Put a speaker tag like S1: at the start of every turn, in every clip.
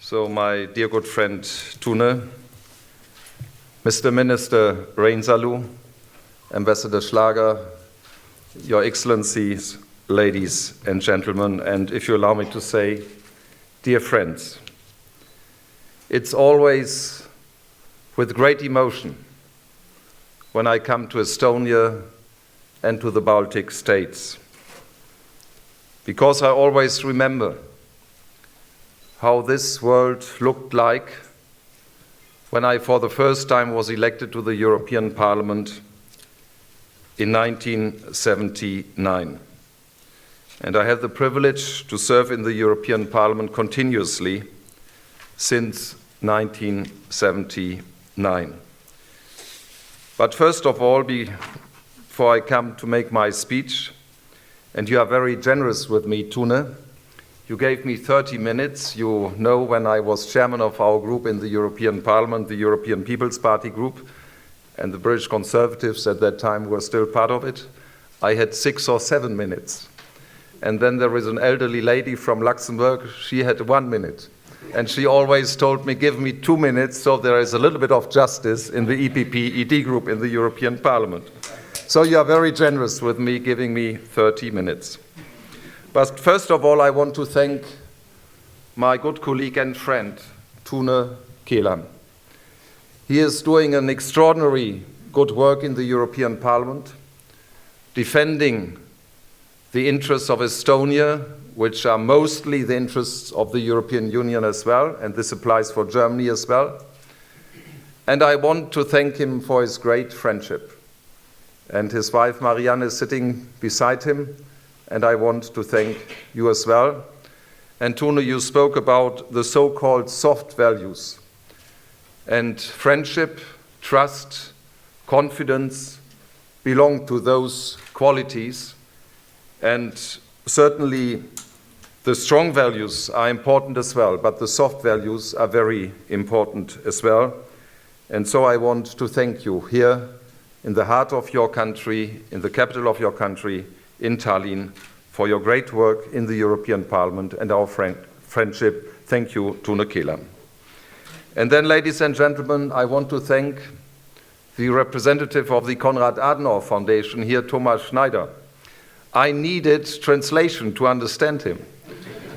S1: So my dear good friend Tunne, Mr. Minister Reinsalu, Ambassador Schlager, Your Excellencies, ladies and gentlemen, and if you allow me to say, dear friends, it's always with great emotion when I come to Estonia and to the Baltic states, because I always remember how this world looked like when I for the first time was elected to the European Parliament in 1979. And I had the privilege to serve in the European Parliament continuously since 1979. But first of all, before I come to make my speech, and you are very generous with me, Tunne, you gave me 30 minutes. You know, when I was chairman of our group in the European Parliament, the European People's Party group, and the British Conservatives at that time were still part of it, I had 6 or 7 minutes. And then there is an elderly lady from Luxembourg, she had 1 minute. And she always told me, give me 2 minutes, so there is a little bit of justice in the EPP-ED group in the European Parliament. So you are very generous with me, giving me 30 minutes. But first of all, I want to thank my good colleague and friend, Tunne Kelam. He is doing an extraordinary good work in the European Parliament, defending the interests of Estonia, which are mostly the interests of the European Union as well, and this applies for Germany as well. And I want to thank him for his great friendship. And his wife Marianne is sitting beside him, and I want to thank you as well. And Tunne, you spoke about the so-called soft values. And friendship, trust, confidence belong to those qualities. And certainly the strong values are important as well, but the soft values are very important as well. And so I want to thank you here in the heart of your country, in the capital of your country, in Tallinn, for your great work in the European Parliament and our friendship. Thank you, Tunne Kelam. And then, ladies and gentlemen, I want to thank the representative of the Konrad Adenaueri Foundation here, Thomas Schneider. I needed translation to understand him.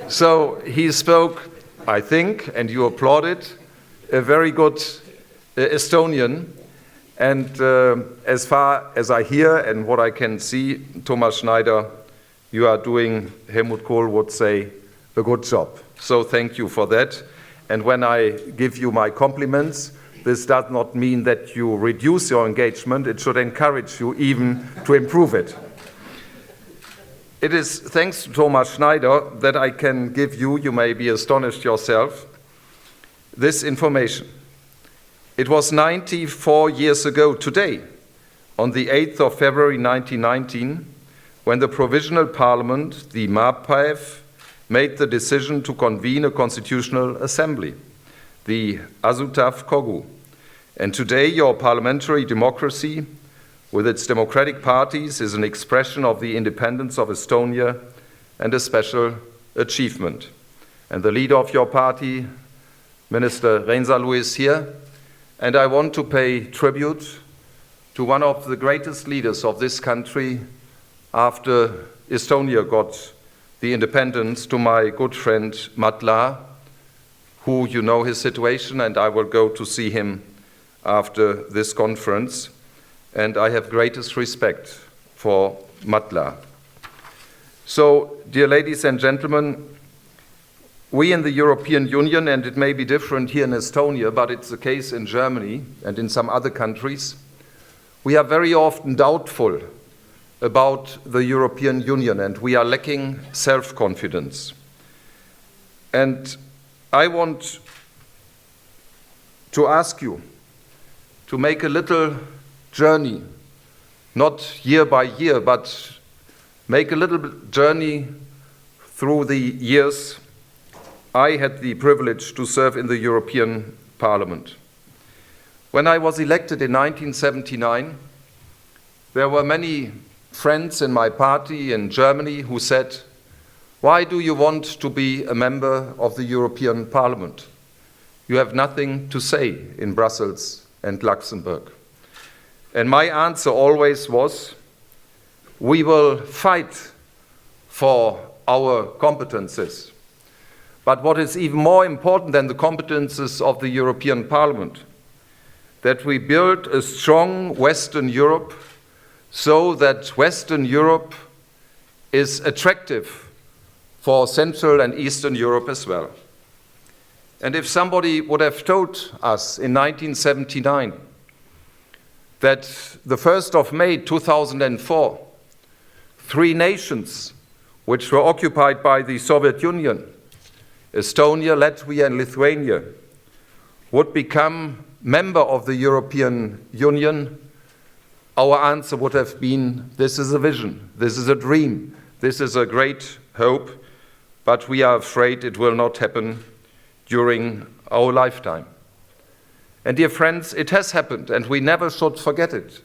S1: So he spoke, I think, and you applauded, a very good Estonian. And as far as I hear and what I can see, Thomas Schneider, you are doing, Helmut Kohl would say, a good job. So thank you for that. And when I give you my compliments, this does not mean that you reduce your engagement. It should encourage you even to improve it. It is thanks to Thomas Schneider that I can give you, you may be astonished yourself, this information. It was 94 years ago today, on the 8th of February 1919, when the Provisional Parliament, the MAPAEF, made the decision to convene a constitutional assembly, the Asutaf Kogu. And today your parliamentary democracy, with its democratic parties, is an expression of the independence of Estonia and a special achievement. And the leader of your party, Minister Reinsalu, is here. And I want to pay tribute to one of the greatest leaders of this country after Estonia got the independence, to my good friend Matla, who you know his situation, and I will go to see him after this conference. And I have greatest respect for Matla. So, dear ladies and gentlemen, we in the European Union, and it may be different here in Estonia, but it's the case in Germany and in some other countries, we are very often doubtful about the European Union, and we are lacking self-confidence. And I want to ask you to make a little journey, not year by year, but make a little journey through the years I had the privilege to serve in the European Parliament. When I was elected in 1979, there were many friends in my party in Germany who said, "Why do you want to be a member of the European Parliament? you have nothing to say in Brussels and Luxembourg. And my answer always was, we will fight for our competences. But what is even more important than the competences of the European Parliament, that we build a strong Western Europe so that Western Europe is attractive for Central and Eastern Europe as well. And if somebody would have told us in 1979 that the 1st of May 2004, 3 nations which were occupied by the Soviet Union, Estonia, Latvia, and Lithuania, would become member of the European Union, our answer would have been, this is a vision, this is a dream, this is a great hope, but we are afraid it will not happen during our lifetime. And dear friends, it has happened, and we never should forget it.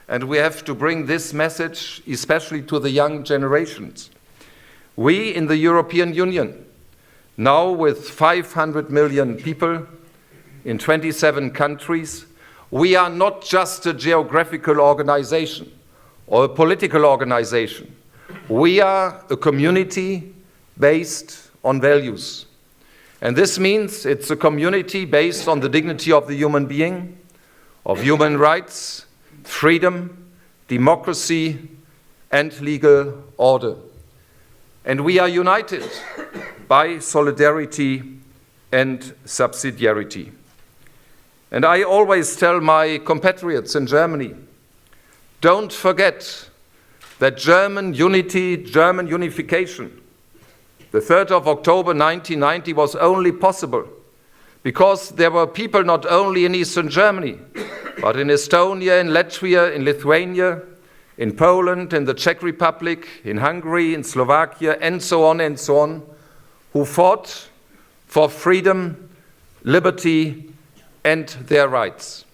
S1: And we have to bring this message, especially to the young generations. We in the European Union, now with 500 million people in 27 countries, we are not just a geographical organization or a political organization. We are a community based on values. And this means it's a community based on the dignity of the human being, of human rights, freedom, democracy, and legal order. And we are united by solidarity and subsidiarity. And I always tell my compatriots in Germany, don't forget that German unity, German unification, the 3rd of October 1990 was only possible because there were people not only in Eastern Germany, but in Estonia, in Latvia, in Lithuania, in Poland, in the Czech Republic, in Hungary, in Slovakia, and so on, who fought for freedom, liberty, and their rights.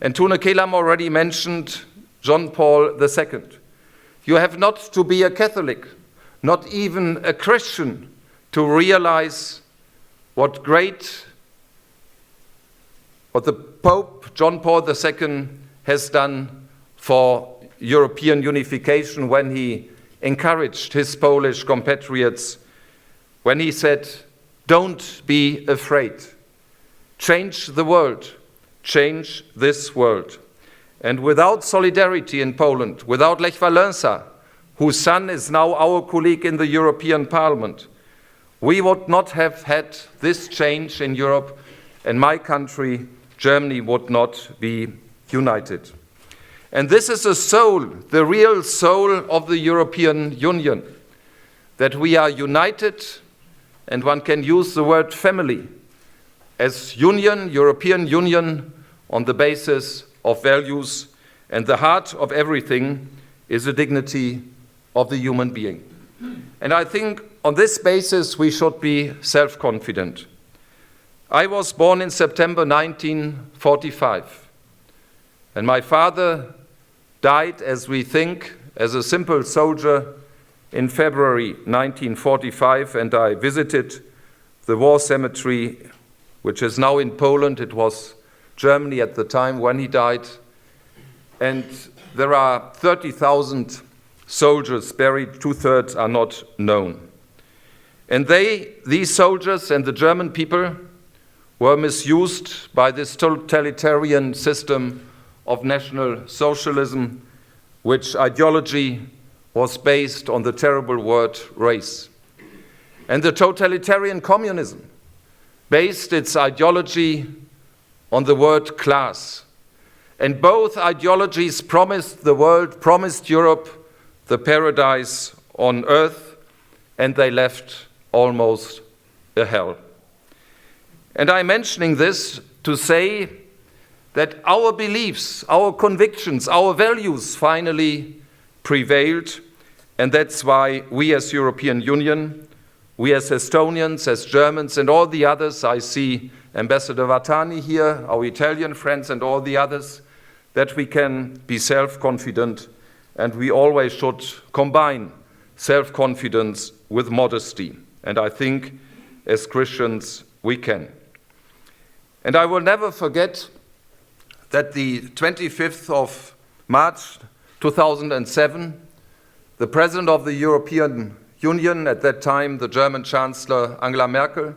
S1: And Tunne Kelam already mentioned John Paul II. You have not to be a Catholic, not even a Christian, to realize what the Pope John Paul II has done for European unification when he encouraged his Polish compatriots, when he said, don't be afraid. Change the world, change this world. And without solidarity in Poland, without Lech Wałęsa, whose son is now our colleague in the European Parliament, we would not have had this change in Europe, and my country, Germany, would not be united. And this is the soul, the real soul of the European Union, that we are united, and one can use the word family, as union, European Union, on the basis of values, and the heart of everything is the dignity of the human being. And I think on this basis we should be self-confident. I was born in September 1945, and my father died, as we think, as a simple soldier in February 1945, and I visited the war cemetery, which is now in Poland. It was Germany at the time when he died. And there are 30,000 soldiers buried, 2/3 are not known. And these soldiers and the German people were misused by this totalitarian system of National Socialism, which ideology was based on the terrible word race. And the totalitarian communism based its ideology on the word class. And both ideologies promised the world, promised Europe, the paradise on earth, and they left almost a hell. And I'm mentioning this to say that our beliefs, our convictions, our values finally prevailed, and that's why we as European Union, we as Estonians, as Germans, and all the others, I see Ambassador Vatani here, our Italian friends, and all the others, that we can be self-confident, and we always should combine self-confidence with modesty. And I think as Christians we can. And I will never forget that the 25th of March 2007, the President of the European Union, at that time the German Chancellor Angela Merkel,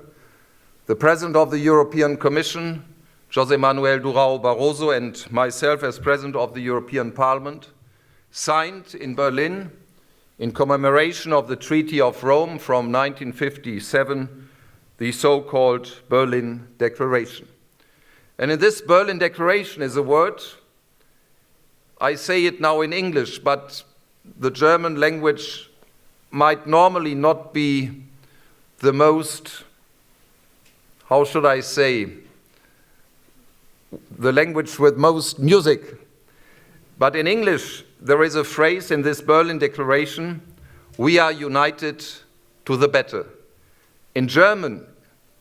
S1: the President of the European Commission, José Manuel Durão Barroso, and myself as President of the European Parliament, signed in Berlin, in commemoration of the Treaty of Rome from 1957, the so-called Berlin Declaration. And in this Berlin Declaration is a word, I say it now in English, but the German language might normally not be the most, how should I say, the language with most music. But in English, there is a phrase in this Berlin Declaration, we are united to the better. In German,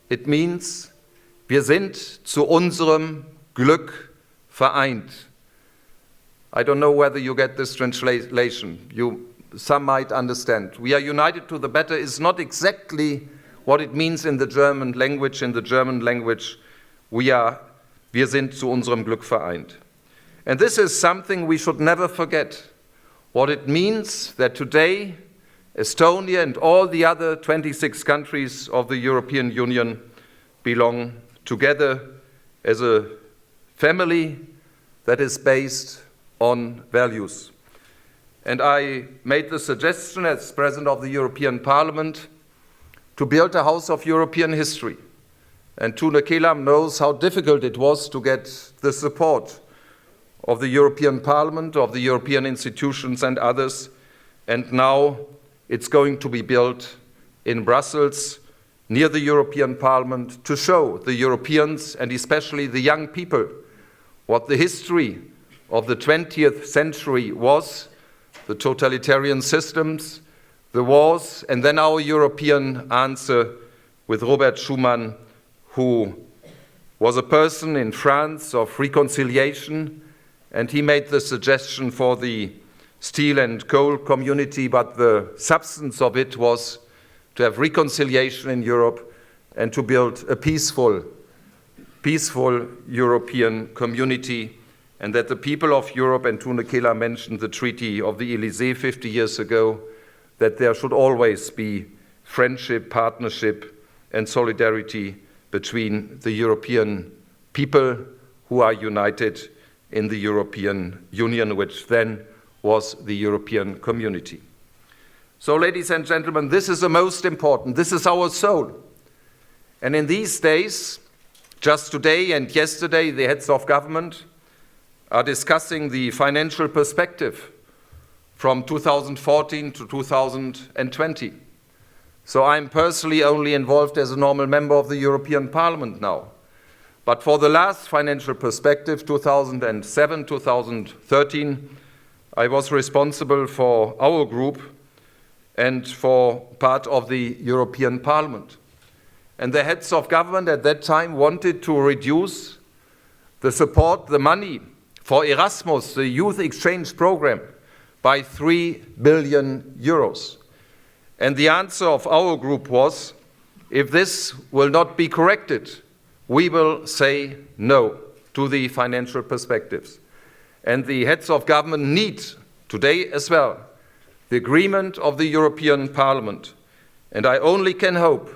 S1: it means, wir sind zu unserem Glück vereint. I don't know whether you get this translation. Some might understand. We are united to the better is not exactly what it means in the German language. In the German language, wir sind zu unserem Glück vereint. And this is something we should never forget. What it means that today, Estonia and all the other 26 countries of the European Union belong together as a family that is based on values. And I made the suggestion as President of the European Parliament to build a House of European History. And Tunne Kelam knows how difficult it was to get the support of the European Parliament, of the European institutions and others. And now it's going to be built in Brussels, near the European Parliament, to show the Europeans and especially the young people what the history of the 20th century was, the totalitarian systems, the wars, and then our European answer with Robert Schuman, who was a person in France of reconciliation, and he made the suggestion for the steel and coal community, but the substance of it was to have reconciliation in Europe and to build a peaceful European community, and that the people of Europe, and Tunne Kelam mentioned the Treaty of the Élysée 50 years ago, that there should always be friendship, partnership, and solidarity between the European people who are united in the European Union, which then was the European community. So, ladies and gentlemen, this is the most important. This is our soul. And in these days, just today and yesterday, the heads of government are discussing the financial perspective from 2014 to 2020. So I'm personally only involved as a normal member of the European Parliament now. But for the last financial perspective, 2007-2013, I was responsible for our group and for part of the European Parliament. And the heads of government at that time wanted to reduce the support, the money for Erasmus, the youth exchange program, by 3 billion euros. And the answer of our group was, if this will not be corrected, we will say no to the financial perspectives. And the heads of government need, today as well, the agreement of the European Parliament. And I only can hope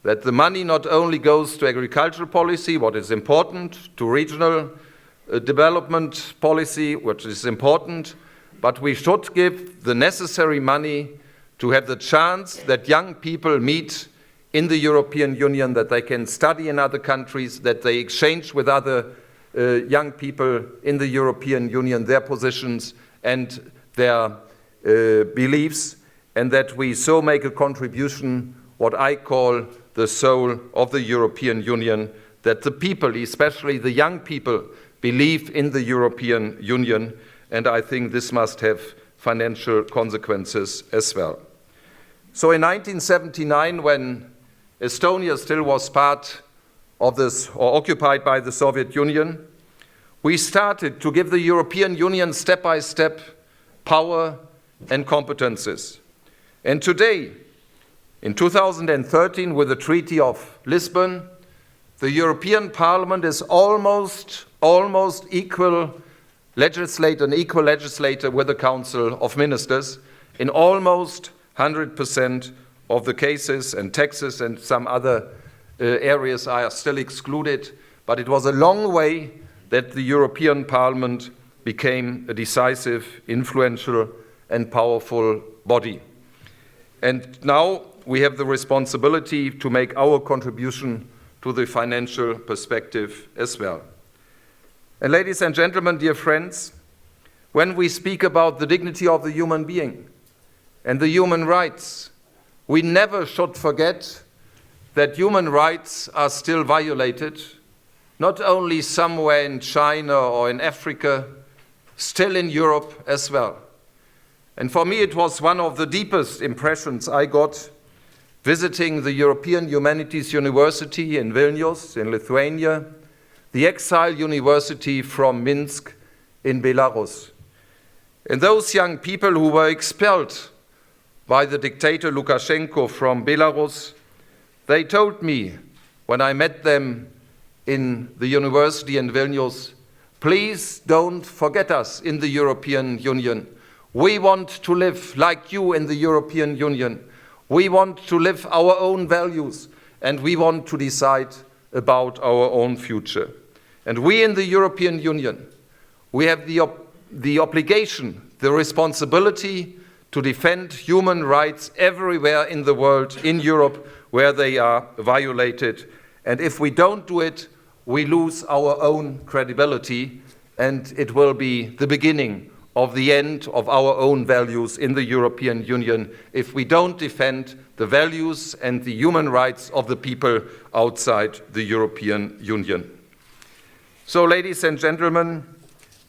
S1: that the money not only goes to agricultural policy, what is important, to regional development policy, which is important, but we should give the necessary money to have the chance that young people meet in the European Union, that they can study in other countries, that they exchange with other young people in the European Union their positions and their beliefs, and that we so make a contribution, what I call the soul of the European Union, that the people, especially the young people, believe in the European Union, and I think this must have financial consequences as well. So in 1979, when Estonia still was part of this, or occupied by the Soviet Union, we started to give the European Union step by step power and competences. And today, in 2013, with the Treaty of Lisbon, the European Parliament is almost equal legislator, an equal legislator with the Council of Ministers in almost 100% of the cases, and taxes and some other areas are still excluded. But it was a long way that the European Parliament became a decisive, influential and powerful body. And now we have the responsibility to make our contribution to the financial perspective as well. And ladies and gentlemen, dear friends, when we speak about the dignity of the human being and the human rights, we never should forget that human rights are still violated, not only somewhere in China or in Africa, still in Europe as well. And for me, it was one of the deepest impressions I got visiting the European Humanities University in Vilnius, in Lithuania, the Exile University from Minsk in Belarus. And those young people who were expelled by the dictator Lukashenko from Belarus, they told me when I met them in the university in Vilnius, please don't forget us in the European Union. We want to live like you in the European Union. We want to live our own values, and we want to decide about our own future. And we in the European Union, we have the obligation, the responsibility to defend human rights everywhere in the world, in Europe, where they are violated. And if we don't do it, we lose our own credibility, and it will be the beginning of the end of our own values in the European Union if we don't defend the values and the human rights of the people outside the European Union. So, ladies and gentlemen,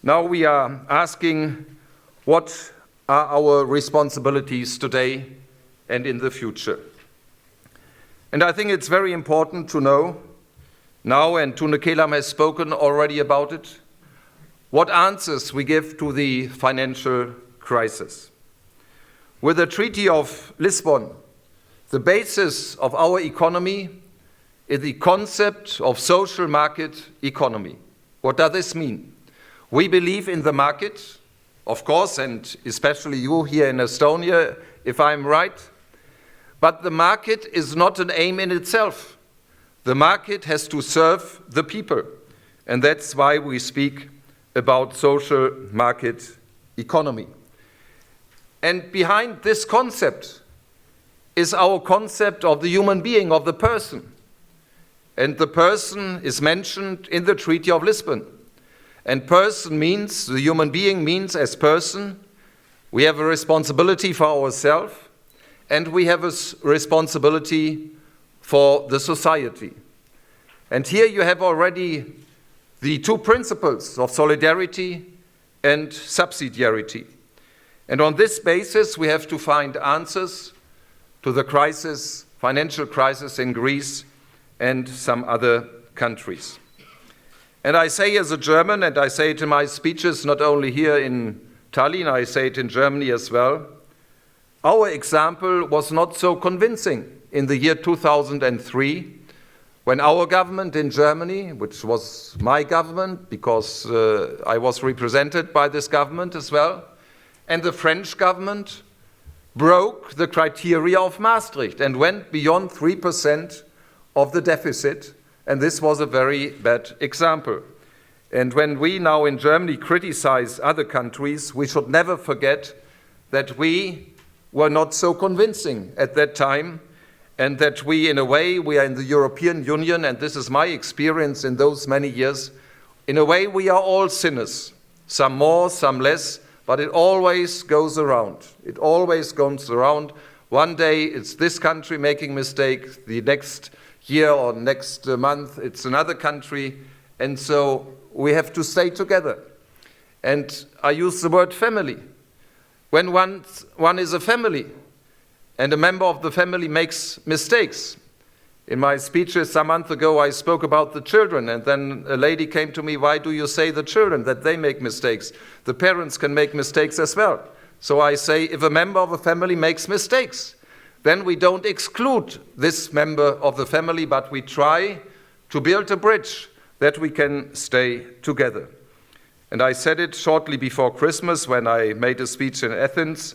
S1: now we are asking, what are our responsibilities today and in the future? And I think it's very important to know now, and Tunne Kelam has spoken already about it, what answers we give to the financial crisis. With the Treaty of Lisbon, the basis of our economy is the concept of social market economy. What does this mean? We believe in the market, of course, and especially you here in Estonia, if I'm right, but the market is not an aim in itself. The market has to serve the people, and that's why we speak about social market economy. And behind this concept is our concept of the human being, of the person. And the person is mentioned in the Treaty of Lisbon. And person means, the human being means as person, we have a responsibility for ourselves, and we have a responsibility for the society. And here you have already the two principles of solidarity and subsidiarity. And on this basis, we have to find answers to the crisis, financial crisis in Greece and some other countries. And I say as a German, and I say it in my speeches, not only here in Tallinn, I say it in Germany as well, our example was not so convincing in the year 2003, when our government in Germany, which was my government, because I was represented by this government as well, and the French government broke the criteria of Maastricht and went beyond 3% of the deficit, and this was a very bad example. And when we now in Germany criticize other countries, we should never forget that we were not so convincing at that time, and that we, in a way, we are in the European Union, and this is my experience in those many years, in a way we are all sinners, some more, some less, but it always goes around. It always goes around. One day it's this country making mistakes, the next year or next month it's another country, and so we have to stay together. And I use the word family. When one is a family, and a member of the family makes mistakes. In my speeches some month ago, I spoke about the children, and then a lady came to me, why do you say the children, that they make mistakes? The parents can make mistakes as well. So I say, if a member of a family makes mistakes, then we don't exclude this member of the family, but we try to build a bridge that we can stay together. And I said it shortly before Christmas when I made a speech in Athens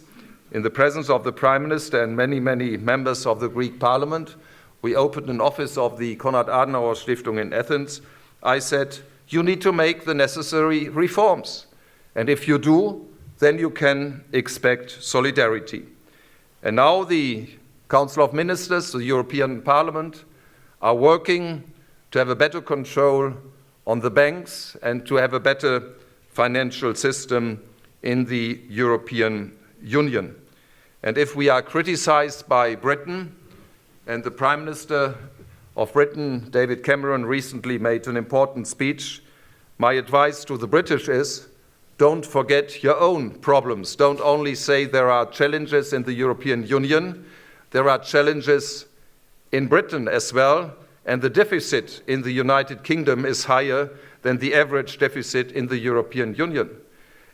S1: in the presence of the Prime Minister and many, many members of the Greek Parliament. We opened an office of the Konrad Adenaueri Stiftung in Athens. I said, you need to make the necessary reforms. And if you do, then you can expect solidarity. And now the Council of Ministers, the European Parliament, are working to have a better control on the banks and to have a better financial system in the European Union. And if we are criticized by Britain, and the Prime Minister of Britain, David Cameron, recently made an important speech, my advice to the British is, don't forget your own problems. Don't only say there are challenges in the European Union, there are challenges in Britain as well, and the deficit in the United Kingdom is higher than the average deficit in the European Union.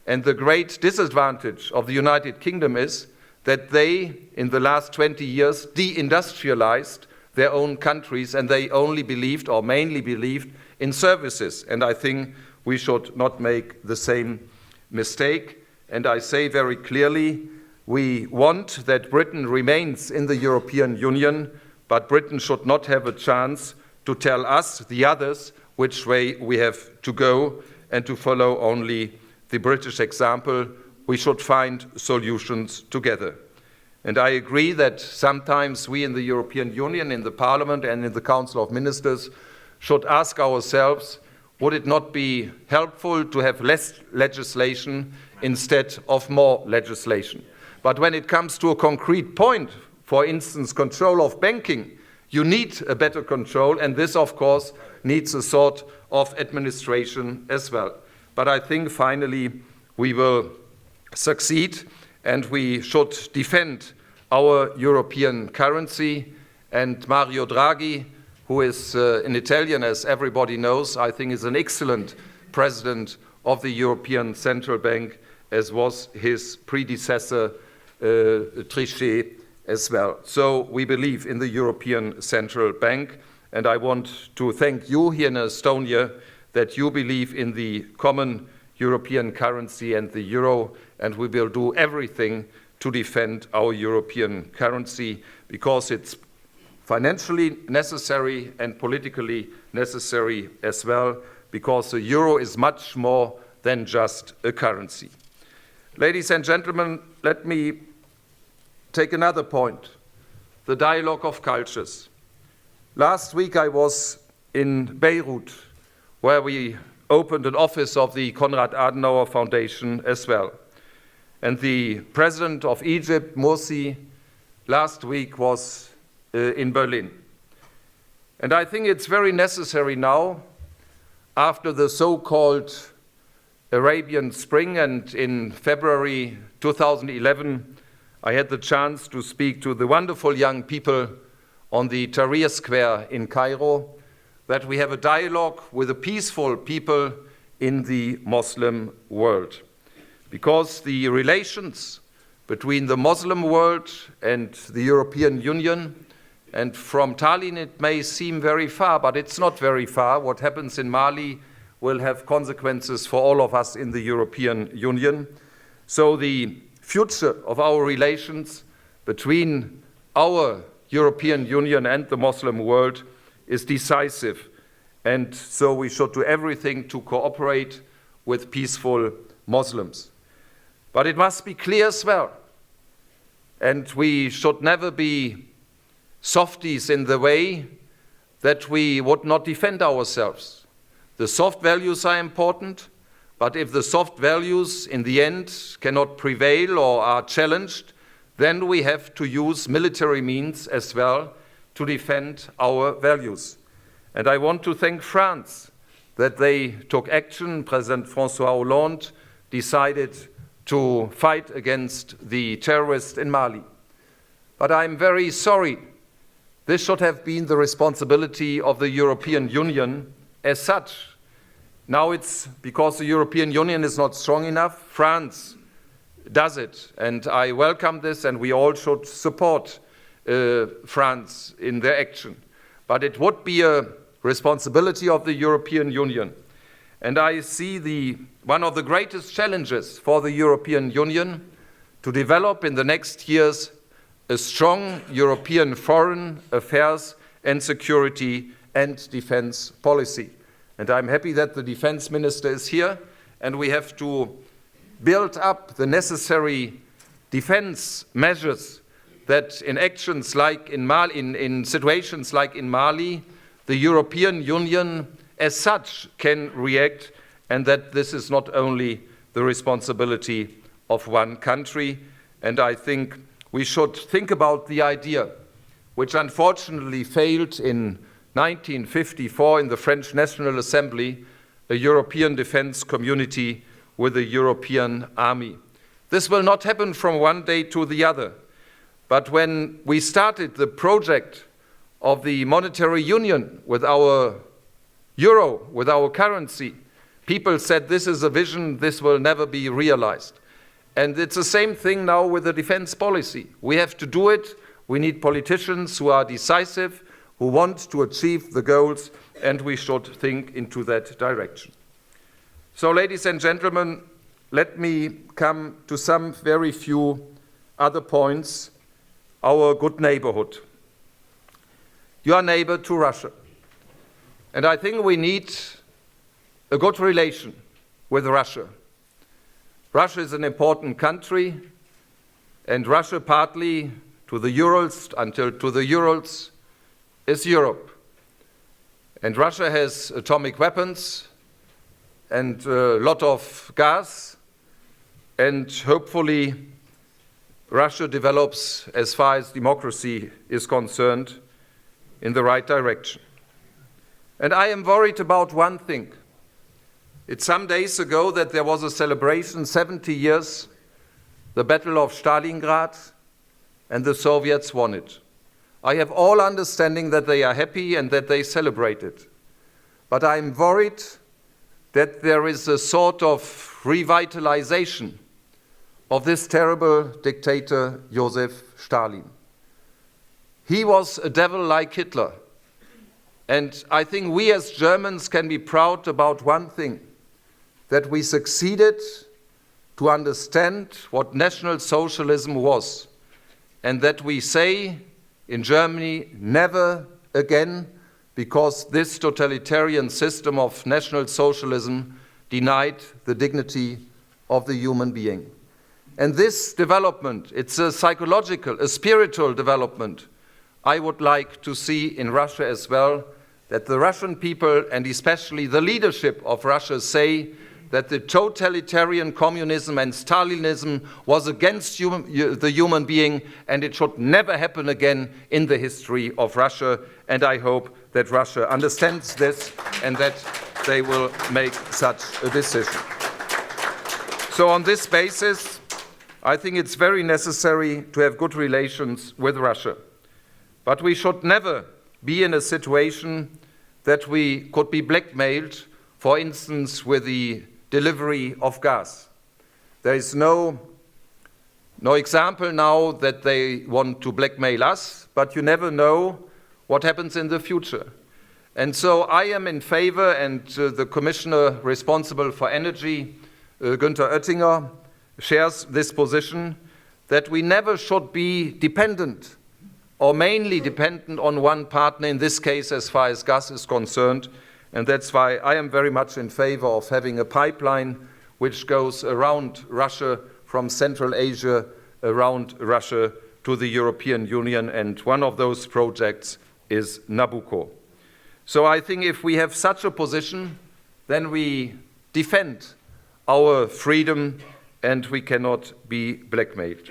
S1: And the great disadvantage of the United Kingdom is that they, in the last 20 years, deindustrialized their own countries, and they only believed, or mainly believed, in services. And I think we should not make the same mistake. And I say very clearly, we want that Britain remains in the European Union, but Britain should not have a chance to tell us, the others, which way we have to go, and to follow only the British example. We should find solutions together. And I agree that sometimes we in the European Union, in the Parliament and in the Council of Ministers, should ask ourselves, would it not be helpful to have less legislation instead of more legislation? But when it comes to a concrete point, for instance, control of banking, you need a better control, and this, of course, needs a sort of administration as well. But I think finally we will succeed, and we should defend our European currency. And Mario Draghi, who is an Italian, as everybody knows, I think is an excellent president of the European Central Bank, as was his predecessor, Trichet, as well. So we believe in the European Central Bank, and I want to thank you here in Estonia that you believe in the common European currency and the euro, and we will do everything to defend our European currency because it's financially necessary and politically necessary as well, because the euro is much more than just a currency. Ladies and gentlemen, let me take another point, the dialogue of cultures. Last week I was in Beirut, where we opened an office of the Konrad Adenauer Foundation as well. And the president of Egypt, Morsi, last week was in Berlin. And I think it's very necessary now, after the so-called Arabian Spring, and in February 2011, I had the chance to speak to the wonderful young people on the Tahrir Square in Cairo, that we have a dialogue with the peaceful people in the Muslim world. Because the relations between the Muslim world and the European Union, and from Tallinn it may seem very far, but it's not very far. What happens in Mali will have consequences for all of us in the European Union. So the future of our relations between our European Union and the Muslim world is decisive, and so we should do everything to cooperate with peaceful Muslims. But it must be clear as well, and we should never be softies in the way that we would not defend ourselves. The soft values are important, but if the soft values in the end cannot prevail or are challenged, then we have to use military means as well to defend our values. And I want to thank France that they took action. President François Hollande decided to fight against the terrorists in Mali. But I'm very sorry. This should have been the responsibility of the European Union as such. Now it's because the European Union is not strong enough, France does it. And I welcome this, and we all should support France in their action. But it would be a responsibility of the European Union. And I see one of the greatest challenges for the European Union to develop in the next years a strong European foreign affairs and security and defense policy. And I'm happy that the defense minister is here, and we have to build up the necessary defense measures that in actions like in Mali, in situations like in Mali, the European Union as such can react, and that this is not only the responsibility of one country. And I think we should think about the idea, which unfortunately failed in 1954 in the French National Assembly, a European defense community with a European army. This will not happen from one day to the other. But when we started the project of the monetary union with our euro, with our currency, people said this is a vision, this will never be realized. And it's the same thing now with the defense policy. We have to do it. We need politicians who are decisive, who want to achieve the goals, and we should think into that direction. So, ladies and gentlemen, let me come to some very few other points. Our good neighborhood. You are neighbor to Russia. And I think we need a good relation with Russia. Russia is an important country, and Russia partly to the Urals, until to the Urals, is Europe. And Russia has atomic weapons and a lot of gas, and hopefully Russia develops, as far as democracy is concerned, in the right direction. And I am worried about one thing. It's some days ago that there was a celebration, 70 years, the Battle of Stalingrad, and the Soviets won it. I have all understanding that they are happy and that they celebrate it. But I'm worried that there is a sort of revitalization of this terrible dictator, Joseph Stalin. He was a devil like Hitler. And I think we as Germans can be proud about one thing, that we succeeded to understand what National Socialism was, and that we say in Germany, never again, because this totalitarian system of National Socialism denied the dignity of the human being. And this development, it's a psychological, a spiritual development, I would like to see in Russia as well, that the Russian people and especially the leadership of Russia say that the totalitarian communism and Stalinism was against the human being, and it should never happen again in the history of Russia. And I hope that Russia understands this and that they will make such a decision. So on this basis, I think it's very necessary to have good relations with Russia. But we should never be in a situation that we could be blackmailed, for instance, with the delivery of gas. There is no example now that they want to blackmail us, but you never know what happens in the future. And so I am in favor, and the commissioner responsible for energy, Günther Oettinger, shares this position, that we never should be dependent or mainly dependent on one partner, in this case as far as gas is concerned. And that's why I am very much in favor of having a pipeline which goes around Russia, from Central Asia, around Russia to the European Union, and one of those projects is Nabucco. So I think if we have such a position, then we defend our freedom and we cannot be blackmailed.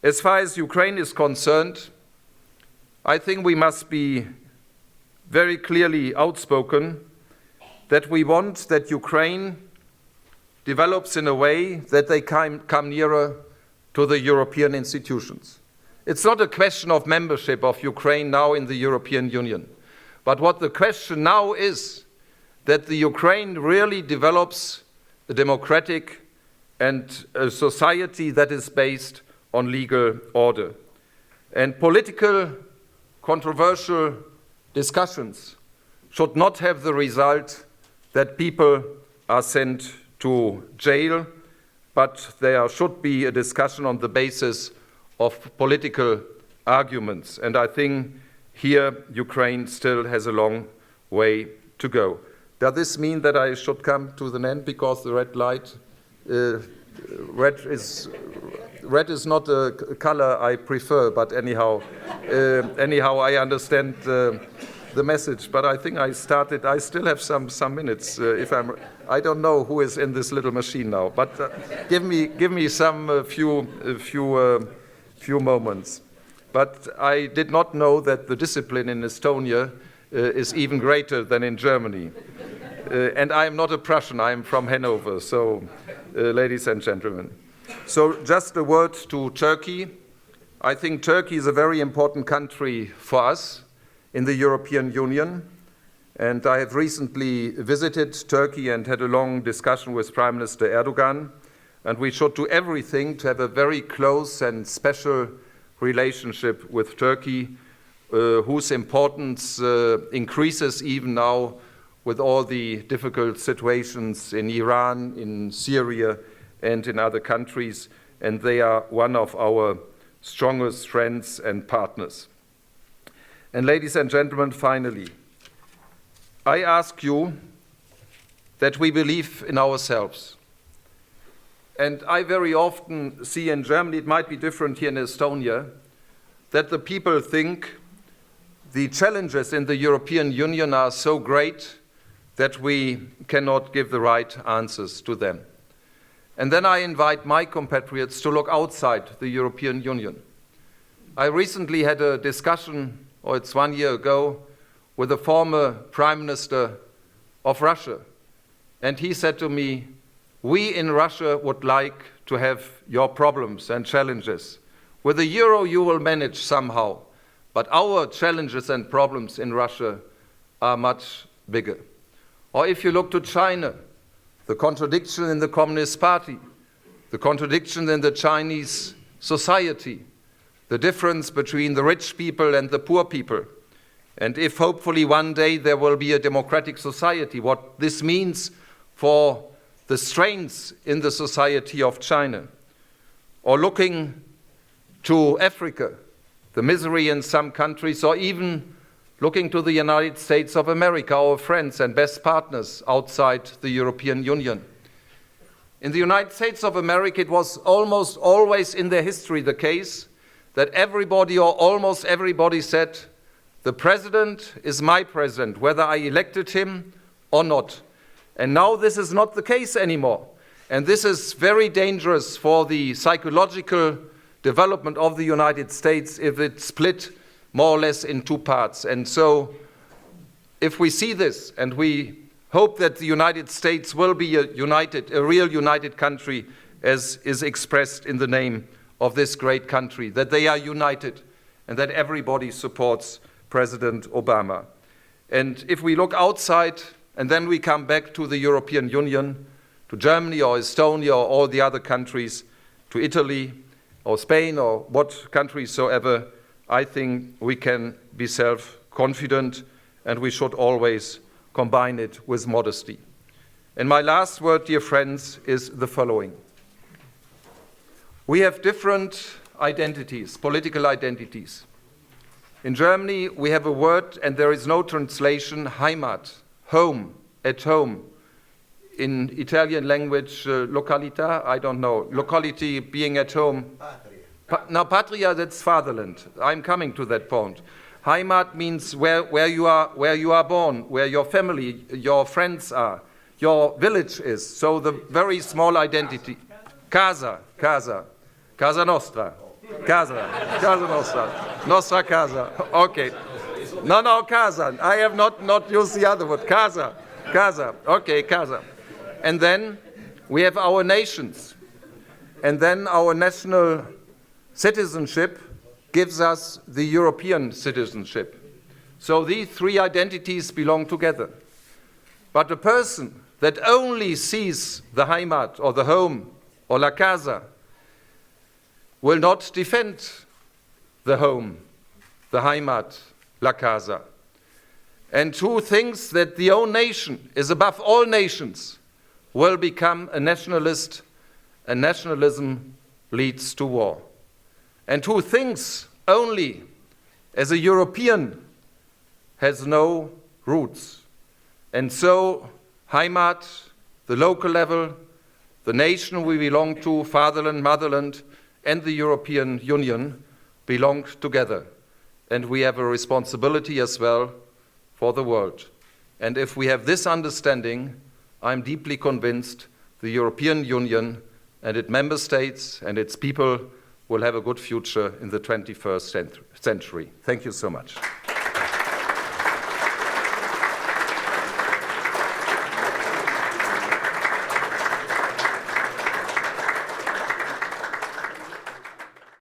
S1: As far as Ukraine is concerned, I think we must be very clearly outspoken that we want that Ukraine develops in a way that they come nearer to the European institutions. It's not a question of membership of Ukraine now in the European Union, but what the question now is that the Ukraine really develops a democratic and a society that is based on legal order. And political, controversial discussions should not have the result that people are sent to jail, but there should be a discussion on the basis of political arguments. And I think here Ukraine still has a long way to go. Does this mean that I should come to the end because the red light, red is not a color I prefer, but anyhow, I understand the message. But I think I still have some minutes. I don't know who is in this little machine now, but give me some few moments. But I did not know that the discipline in Estonia is even greater than in Germany. And I am not a Prussian, I am from Hanover, so ladies and gentlemen. So just a word to Turkey. I think Turkey is a very important country for us in the European Union. And I have recently visited Turkey and had a long discussion with Prime Minister Erdogan. And we should do everything to have a very close and special relationship with Turkey, whose importance increases even now with all the difficult situations in Iran, in Syria, and in other countries, and they are one of our strongest friends and partners. And ladies and gentlemen, finally, I ask you that we believe in ourselves. And I very often see in Germany, it might be different here in Estonia, that the people think the challenges in the European Union are so great that we cannot give the right answers to them. And then I invite my compatriots to look outside the European Union. I recently had a discussion, or it's 1 year ago, with a former Prime Minister of Russia. And he said to me, we in Russia would like to have your problems and challenges. With the euro you will manage somehow, but our challenges and problems in Russia are much bigger. Or if you look to China, the contradiction in the Communist Party, the contradiction in the Chinese society, the difference between the rich people and the poor people. And if hopefully one day there will be a democratic society, what this means for the strains in the society of China. Or looking to Africa, the misery in some countries, or even looking to the United States of America, our friends and best partners outside the European Union. In the United States of America, it was almost always in their history the case that everybody or almost everybody said, the president is my president, whether I elected him or not. And now this is not the case anymore. And this is very dangerous for the psychological development of the United States if it's split more or less in two parts. And so if we see this, and we hope that the United States will be a real united country, as is expressed in the name of this great country, that they are united and that everybody supports President Obama. And if we look outside and then we come back to the European Union, to Germany or Estonia or all the other countries, to Italy or Spain or what country soever, I think we can be self-confident, and we should always combine it with modesty. And my last word, dear friends, is the following. We have different identities, political identities. In Germany, we have a word, and there is no translation, Heimat, home, at home. In Italian language, località, I don't know, locality being at home. Now, Patria, that's fatherland. I'm coming to that point. Heimat means where you are born, where your family, your friends are, your village is. So the very small identity. Casa nostra. Casa nostra. Nostra casa. Okay. No, casa. I have not used the other word. Casa. Okay, casa. And then we have our nations. And then our national citizenship gives us the European citizenship. So these three identities belong together. But a person that only sees the Heimat or the home or la casa will not defend the home, the Heimat, la casa. and who thinks that the own nation is above all nations will become a nationalist, and nationalism leads to war. And who thinks only as a European has no roots. And so, Heimat, the local level, the nation we belong to, fatherland, motherland, and the European Union belong together. And we have a responsibility as well for the world. And if we have this understanding, I'm deeply convinced the European Union and its member states and its people will have a good future in the 21st century. Thank you so much.